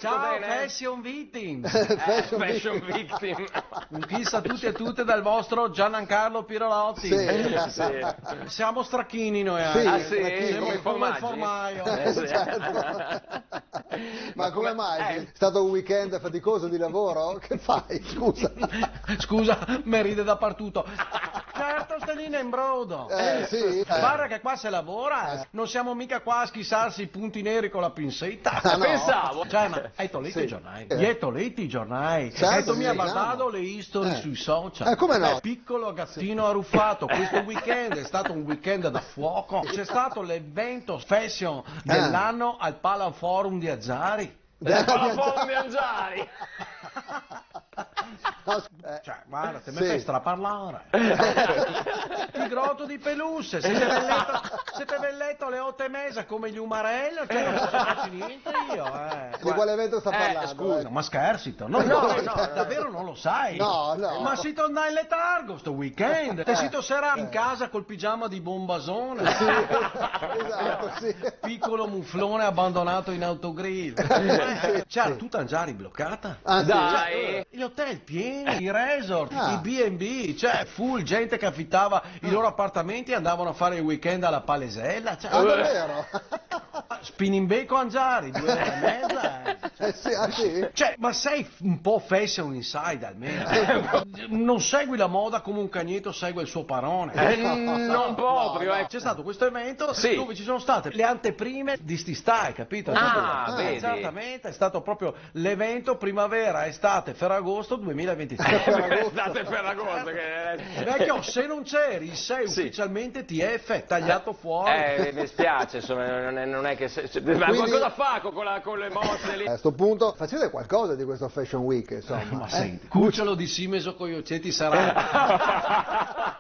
Ciao, bene? Fashion Victim. Fashion Victim. Un kiss a tutti e tutte dal vostro Giancarlo Pirolotti. Sì. Sì. Siamo stracchini noi Sì, anche. sì, Siamo come come il formaggi? formaio. Certo. Ma come mai? È stato un weekend faticoso di lavoro? Che fai? Scusa. Scusa, mi ride dappertutto. Certo, Stellina in brodo. Sì. Guarda che qua se lavora, non siamo mica qua a schissarsi i punti neri con la pinzetta. Ah, no. Pensavo. Cioè, ma hai letto Sì. i giornali? Hai letto i giornali? Certo, Hai mi ha sì, guardato chiamo. le history sui social? Come no? Piccolo gattino arruffato, questo weekend è stato un weekend da fuoco. C'è stato l'evento fashion dell'anno al Pala Forum di Azzari. Forum di Angiari. Cioè, guarda, te mi Sì. fai straparlare. Il grotto di Pelusse, siete velletto alle 8:30 come gli Umarello, cioè non posso farci niente io, Di quale evento sta parlando? Scusa, ma scherzito? No, davvero non lo sai? No. Ma si torna in letargo sto weekend. Te sito sera in casa col pigiama di Bombasone. Esatto, sì. Piccolo muflone abbandonato in autogrill. C'era tutta Angiari bloccata. Ah, sì? Dai. Gli hotel pieni, i resort, Ah. i B&B, cioè full gente che affittava i loro appartamenti e andavano a fare il weekend alla Palesella. Cioè, Ah, davvero? spinning becco Angiari, 2 ore e mezza. Sì, ah, sì? Cioè, ma sei un po' fashion inside almeno. Non segui la moda come un cagnetto segue il suo padrone. Non proprio, C'è stato questo evento Sì. dove ci sono state le anteprime di sti stai, capito? Ah, vedi. Certamente è stato proprio l'evento primavera, estate, Ferragosto 2023. Estate per agosto. Vecchio, se non c'eri, sei Sì. ufficialmente TF, tagliato fuori. Mi spiace, insomma, non è che... Ma Quindi- cosa fa con le mosse lì? A sto punto facete qualcosa di questo Fashion Week, insomma. Ma senti, cucciolo di Simeso con gli occetti sarà.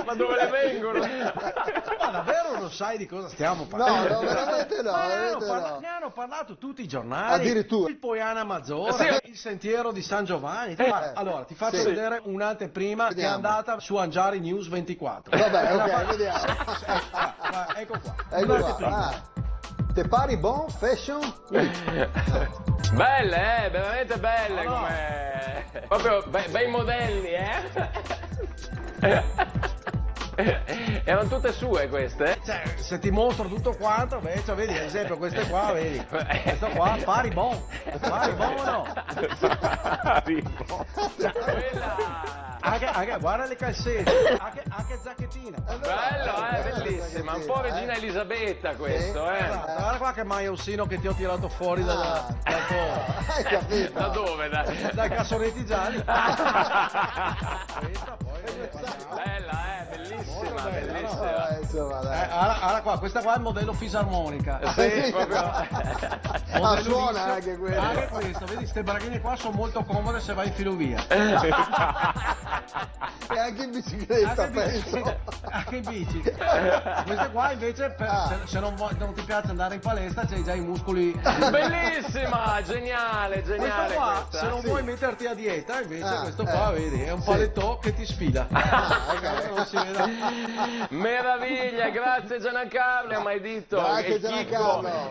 Ma dove le vengono? Ma davvero non sai di cosa stiamo parlando? No, veramente no, Ma veramente no. ne hanno parlato tutti i giornali. Addirittura. Il Poiana Maggiore, Sì. il sentiero di San Giovanni. Ma, allora, ti faccio Sì. vedere un'anteprima che è Vediamo. andata su Angiari News 24. Vabbè, ok, vediamo. Ecco qua. Ecco qua. Un'anteprima. Ah. Te pari bon Fashion Week? Belle, veramente belle No, no. come... Proprio bei modelli, Erano tutte sue queste? Cioè, se ti mostro tutto quanto, beh, cioè, vedi, ad esempio, queste qua, vedi. Questo qua, pari bon o no? Quella... Anche, guarda le calzette, anche zacchettina. Bello, bellissima, un po' Regina Elisabetta questo, Guarda qua che maioncino che ti ho tirato fuori dal Hai capito? Da dove? dai cassonetti gialli. Questa poi Bella, bellissima, Molto bella, bellissima. Insomma, dai. allora qua, questa qua è il modello fisarmonica. Sì, proprio... Ah, suona anche quello. Anche questo, vedi, queste braghine qua sono molto comode se vai in filovia. E anche in bicicletta, penso. Anche in bici. Queste qua invece, se non ti piace andare in palestra, c'hai già i muscoli. Bellissima, geniale, Questo geniale qua, questa. se non vuoi metterti a dieta, invece Ah, questo qua, vedi, è un palettò che ti sfila. Non si vede. Meraviglia, grazie Giancarlo, mai detto. Grazie, che chicco. Giancarlo.